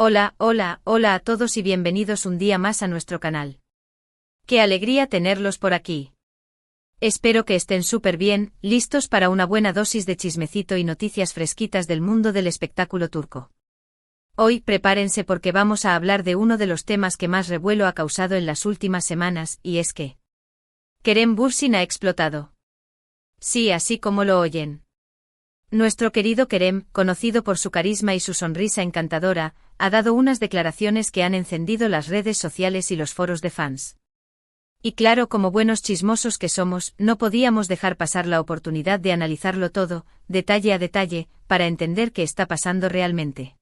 Hola, hola, hola a todos y bienvenidos un día más a nuestro canal. ¡Qué alegría tenerlos por aquí! Espero que estén súper bien, listos para una buena dosis de chismecito y noticias fresquitas del mundo del espectáculo turco. Hoy prepárense porque vamos a hablar de uno de los temas que más revuelo ha causado en las últimas semanas, y es que Kerem Bürsin ha explotado. Sí, así como lo oyen. Nuestro querido Kerem, conocido por su carisma y su sonrisa encantadora, ha dado unas declaraciones que han encendido las redes sociales y los foros de fans. Y claro, como buenos chismosos que somos, no podíamos dejar pasar la oportunidad de analizarlo todo, detalle a detalle, para entender qué está pasando realmente.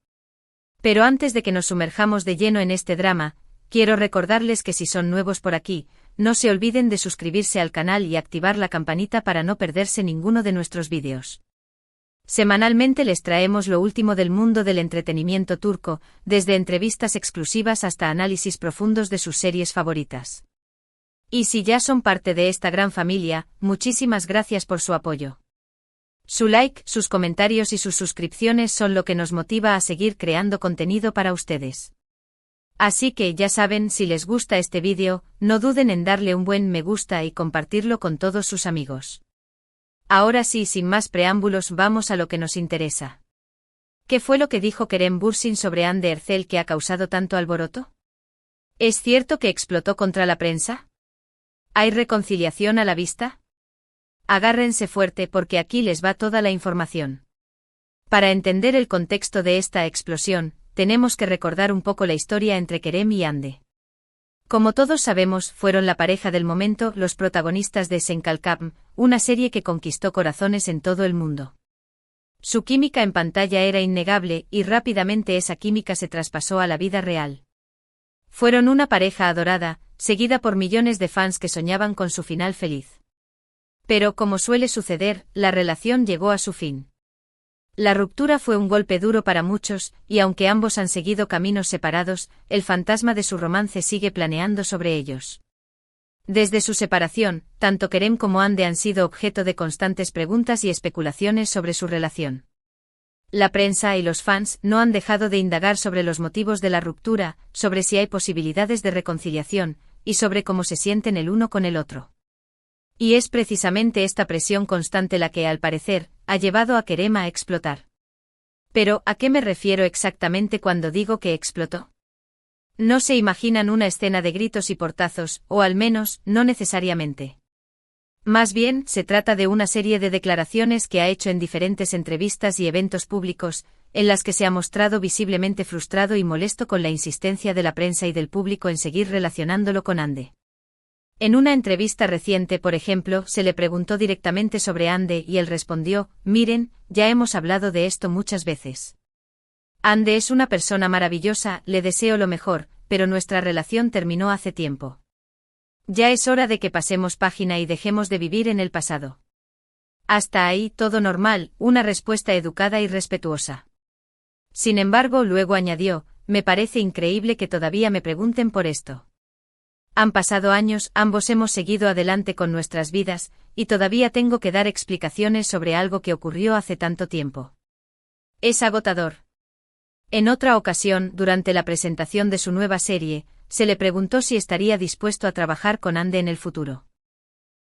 Pero antes de que nos sumerjamos de lleno en este drama, quiero recordarles que si son nuevos por aquí, no se olviden de suscribirse al canal y activar la campanita para no perderse ninguno de nuestros vídeos. Semanalmente les traemos lo último del mundo del entretenimiento turco, desde entrevistas exclusivas hasta análisis profundos de sus series favoritas. Y si ya son parte de esta gran familia, muchísimas gracias por su apoyo. Su like, sus comentarios y sus suscripciones son lo que nos motiva a seguir creando contenido para ustedes. Así que ya saben, si les gusta este vídeo, no duden en darle un buen me gusta y compartirlo con todos sus amigos. Ahora sí, sin más preámbulos, vamos a lo que nos interesa. ¿Qué fue lo que dijo Kerem Bürsin sobre Hande Erçel que ha causado tanto alboroto? ¿Es cierto que explotó contra la prensa? ¿Hay reconciliación a la vista? Agárrense fuerte porque aquí les va toda la información. Para entender el contexto de esta explosión, tenemos que recordar un poco la historia entre Kerem y Hande. Como todos sabemos, fueron la pareja del momento, los protagonistas de Sen Kalkam, una serie que conquistó corazones en todo el mundo. Su química en pantalla era innegable y rápidamente esa química se traspasó a la vida real. Fueron una pareja adorada, seguida por millones de fans que soñaban con su final feliz. Pero como suele suceder, la relación llegó a su fin. La ruptura fue un golpe duro para muchos, y aunque ambos han seguido caminos separados, el fantasma de su romance sigue planeando sobre ellos. Desde su separación, tanto Kerem como Hande han sido objeto de constantes preguntas y especulaciones sobre su relación. La prensa y los fans no han dejado de indagar sobre los motivos de la ruptura, sobre si hay posibilidades de reconciliación, y sobre cómo se sienten el uno con el otro. Y es precisamente esta presión constante la que, al parecer, ha llevado a Kerem a explotar. Pero, ¿a qué me refiero exactamente cuando digo que explotó? No se imaginan una escena de gritos y portazos, o al menos, no necesariamente. Más bien, se trata de una serie de declaraciones que ha hecho en diferentes entrevistas y eventos públicos, en las que se ha mostrado visiblemente frustrado y molesto con la insistencia de la prensa y del público en seguir relacionándolo con Hande. En una entrevista reciente, por ejemplo, se le preguntó directamente sobre Hande y él respondió: miren, ya hemos hablado de esto muchas veces. Hande es una persona maravillosa, le deseo lo mejor, pero nuestra relación terminó hace tiempo. Ya es hora de que pasemos página y dejemos de vivir en el pasado. Hasta ahí todo normal, una respuesta educada y respetuosa. Sin embargo, luego añadió: me parece increíble que todavía me pregunten por esto. Han pasado años, ambos hemos seguido adelante con nuestras vidas, y todavía tengo que dar explicaciones sobre algo que ocurrió hace tanto tiempo. Es agotador. En otra ocasión, durante la presentación de su nueva serie, se le preguntó si estaría dispuesto a trabajar con Hande en el futuro.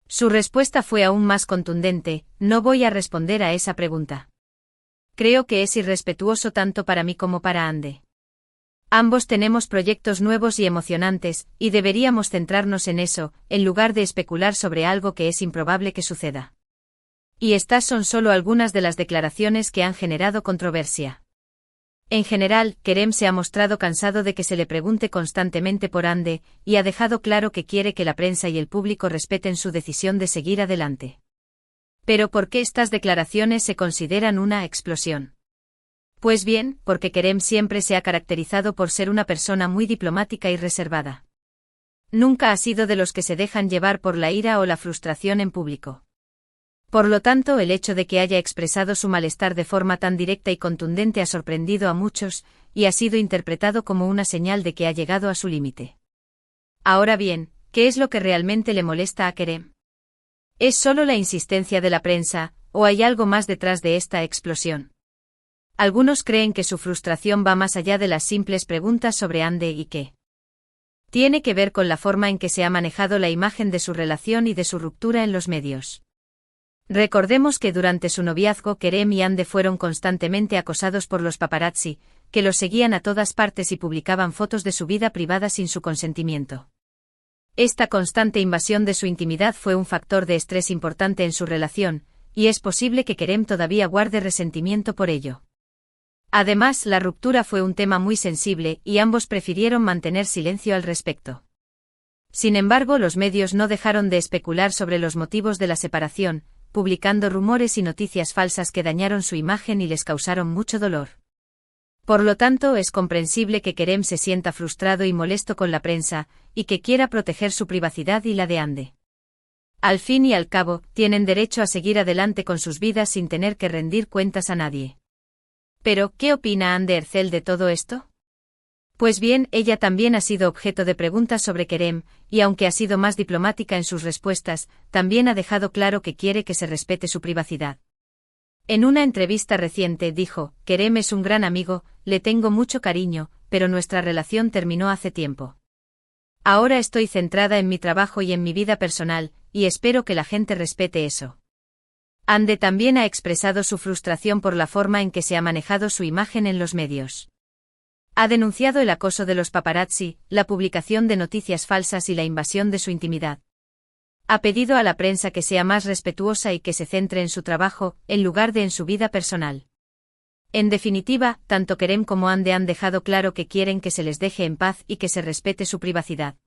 Su respuesta fue aún más contundente: no voy a responder a esa pregunta. Creo que es irrespetuoso tanto para mí como para Hande. Ambos tenemos proyectos nuevos y emocionantes, y deberíamos centrarnos en eso, en lugar de especular sobre algo que es improbable que suceda. Y estas son solo algunas de las declaraciones que han generado controversia. En general, Kerem se ha mostrado cansado de que se le pregunte constantemente por Hande, y ha dejado claro que quiere que la prensa y el público respeten su decisión de seguir adelante. Pero ¿por qué estas declaraciones se consideran una explosión? Pues bien, porque Kerem siempre se ha caracterizado por ser una persona muy diplomática y reservada. Nunca ha sido de los que se dejan llevar por la ira o la frustración en público. Por lo tanto, el hecho de que haya expresado su malestar de forma tan directa y contundente ha sorprendido a muchos, y ha sido interpretado como una señal de que ha llegado a su límite. Ahora bien, ¿qué es lo que realmente le molesta a Kerem? ¿Es solo la insistencia de la prensa, o hay algo más detrás de esta explosión? Algunos creen que su frustración va más allá de las simples preguntas sobre Ande y que tiene que ver con la forma en que se ha manejado la imagen de su relación y de su ruptura en los medios. Recordemos que durante su noviazgo Kerem y Ande fueron constantemente acosados por los paparazzi, que los seguían a todas partes y publicaban fotos de su vida privada sin su consentimiento. Esta constante invasión de su intimidad fue un factor de estrés importante en su relación, y es posible que Kerem todavía guarde resentimiento por ello. Además, la ruptura fue un tema muy sensible y ambos prefirieron mantener silencio al respecto. Sin embargo, los medios no dejaron de especular sobre los motivos de la separación, publicando rumores y noticias falsas que dañaron su imagen y les causaron mucho dolor. Por lo tanto, es comprensible que Kerem se sienta frustrado y molesto con la prensa, y que quiera proteger su privacidad y la de Ande. Al fin y al cabo, tienen derecho a seguir adelante con sus vidas sin tener que rendir cuentas a nadie. Pero, ¿qué opina Ande Ercel de todo esto? Pues bien, ella también ha sido objeto de preguntas sobre Kerem, y aunque ha sido más diplomática en sus respuestas, también ha dejado claro que quiere que se respete su privacidad. En una entrevista reciente dijo: Kerem es un gran amigo, le tengo mucho cariño, pero nuestra relación terminó hace tiempo. Ahora estoy centrada en mi trabajo y en mi vida personal, y espero que la gente respete eso. Ande también ha expresado su frustración por la forma en que se ha manejado su imagen en los medios. Ha denunciado el acoso de los paparazzi, la publicación de noticias falsas y la invasión de su intimidad. Ha pedido a la prensa que sea más respetuosa y que se centre en su trabajo, en lugar de en su vida personal. En definitiva, tanto Kerem como Ande han dejado claro que quieren que se les deje en paz y que se respete su privacidad.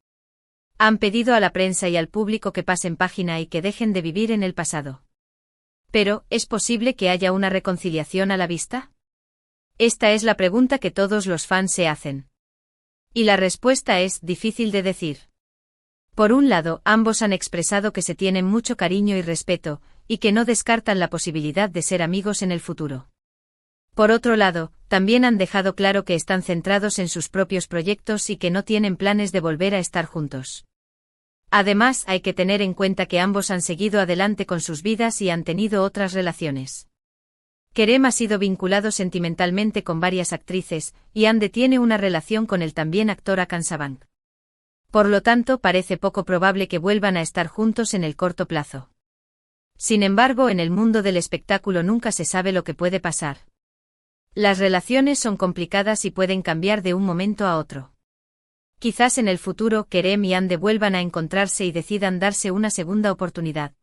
Han pedido a la prensa y al público que pasen página y que dejen de vivir en el pasado. Pero, ¿es posible que haya una reconciliación a la vista? Esta es la pregunta que todos los fans se hacen. Y la respuesta es difícil de decir. Por un lado, ambos han expresado que se tienen mucho cariño y respeto, y que no descartan la posibilidad de ser amigos en el futuro. Por otro lado, también han dejado claro que están centrados en sus propios proyectos y que no tienen planes de volver a estar juntos. Además, hay que tener en cuenta que ambos han seguido adelante con sus vidas y han tenido otras relaciones. Kerem ha sido vinculado sentimentalmente con varias actrices, y Ande tiene una relación con el también actor Hakan Sabank. Por lo tanto, parece poco probable que vuelvan a estar juntos en el corto plazo. Sin embargo, en el mundo del espectáculo nunca se sabe lo que puede pasar. Las relaciones son complicadas y pueden cambiar de un momento a otro. Quizás en el futuro Kerem y Ande vuelvan a encontrarse y decidan darse una segunda oportunidad.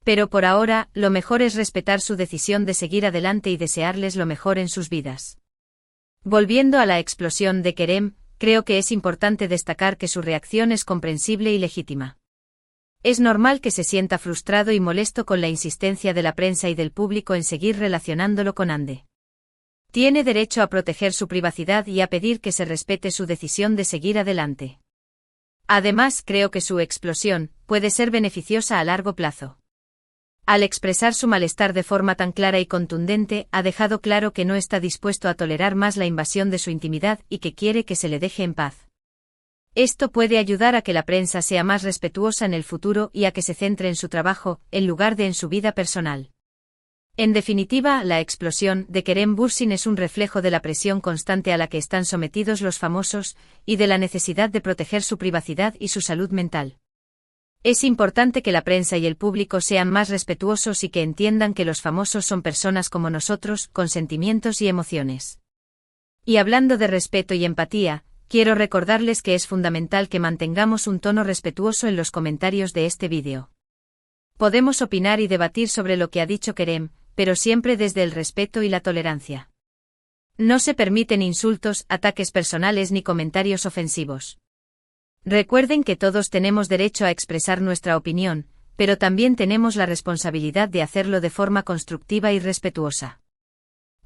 Pero por ahora, lo mejor es respetar su decisión de seguir adelante y desearles lo mejor en sus vidas. Volviendo a la explosión de Kerem, creo que es importante destacar que su reacción es comprensible y legítima. Es normal que se sienta frustrado y molesto con la insistencia de la prensa y del público en seguir relacionándolo con Ande. Tiene derecho a proteger su privacidad y a pedir que se respete su decisión de seguir adelante. Además, creo que su explosión puede ser beneficiosa a largo plazo. Al expresar su malestar de forma tan clara y contundente, ha dejado claro que no está dispuesto a tolerar más la invasión de su intimidad y que quiere que se le deje en paz. Esto puede ayudar a que la prensa sea más respetuosa en el futuro y a que se centre en su trabajo, en lugar de en su vida personal. En definitiva, la explosión de Kerem Bürsin es un reflejo de la presión constante a la que están sometidos los famosos, y de la necesidad de proteger su privacidad y su salud mental. Es importante que la prensa y el público sean más respetuosos y que entiendan que los famosos son personas como nosotros, con sentimientos y emociones. Y hablando de respeto y empatía, quiero recordarles que es fundamental que mantengamos un tono respetuoso en los comentarios de este vídeo. Podemos opinar y debatir sobre lo que ha dicho Kerem, pero siempre desde el respeto y la tolerancia. No se permiten insultos, ataques personales ni comentarios ofensivos. Recuerden que todos tenemos derecho a expresar nuestra opinión, pero también tenemos la responsabilidad de hacerlo de forma constructiva y respetuosa.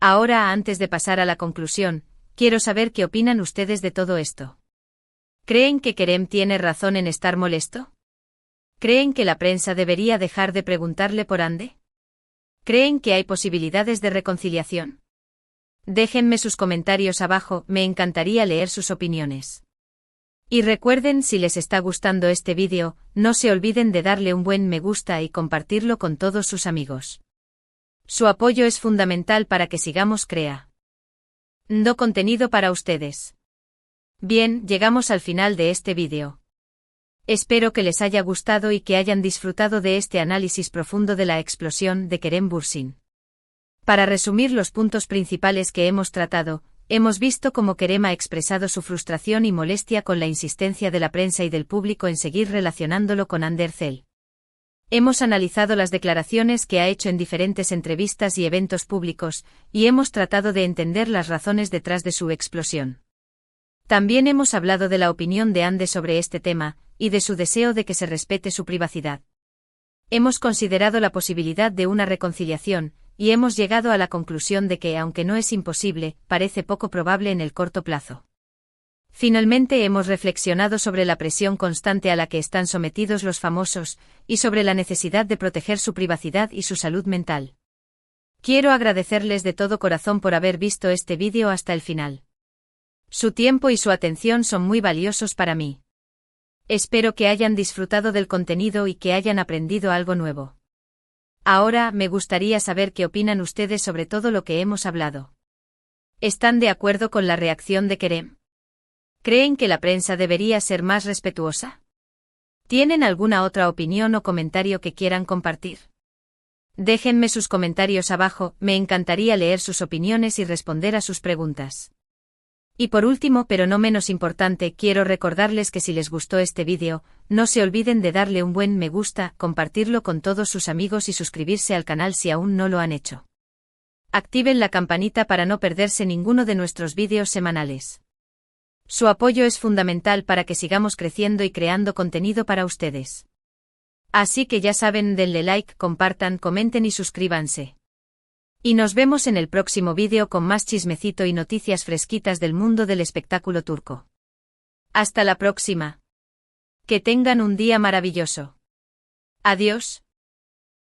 Ahora, antes de pasar a la conclusión, quiero saber qué opinan ustedes de todo esto. ¿Creen que Kerem tiene razón en estar molesto? ¿Creen que la prensa debería dejar de preguntarle por Ande? ¿Creen que hay posibilidades de reconciliación? Déjenme sus comentarios abajo, me encantaría leer sus opiniones. Y recuerden, si les está gustando este vídeo, no se olviden de darle un buen me gusta y compartirlo con todos sus amigos. Su apoyo es fundamental para que sigamos creando contenido para ustedes. Bien, llegamos al final de este vídeo. Espero que les haya gustado y que hayan disfrutado de este análisis profundo de la explosión de Kerem Bürsin. Para resumir los puntos principales que hemos tratado, hemos visto cómo Kerem ha expresado su frustración y molestia con la insistencia de la prensa y del público en seguir relacionándolo con Hande Erçel. Hemos analizado las declaraciones que ha hecho en diferentes entrevistas y eventos públicos, y hemos tratado de entender las razones detrás de su explosión. También hemos hablado de la opinión de Hande sobre este tema, y de su deseo de que se respete su privacidad. Hemos considerado la posibilidad de una reconciliación, y hemos llegado a la conclusión de que, aunque no es imposible, parece poco probable en el corto plazo. Finalmente hemos reflexionado sobre la presión constante a la que están sometidos los famosos, y sobre la necesidad de proteger su privacidad y su salud mental. Quiero agradecerles de todo corazón por haber visto este vídeo hasta el final. Su tiempo y su atención son muy valiosos para mí. Espero que hayan disfrutado del contenido y que hayan aprendido algo nuevo. Ahora, me gustaría saber qué opinan ustedes sobre todo lo que hemos hablado. ¿Están de acuerdo con la reacción de Kerem? ¿Creen que la prensa debería ser más respetuosa? ¿Tienen alguna otra opinión o comentario que quieran compartir? Déjenme sus comentarios abajo, me encantaría leer sus opiniones y responder a sus preguntas. Y por último, pero no menos importante, quiero recordarles que si les gustó este vídeo, no se olviden de darle un buen me gusta, compartirlo con todos sus amigos y suscribirse al canal si aún no lo han hecho. Activen la campanita para no perderse ninguno de nuestros vídeos semanales. Su apoyo es fundamental para que sigamos creciendo y creando contenido para ustedes. Así que ya saben, denle like, compartan, comenten y suscríbanse. Y nos vemos en el próximo vídeo con más chismecito y noticias fresquitas del mundo del espectáculo turco. Hasta la próxima. Que tengan un día maravilloso. Adiós.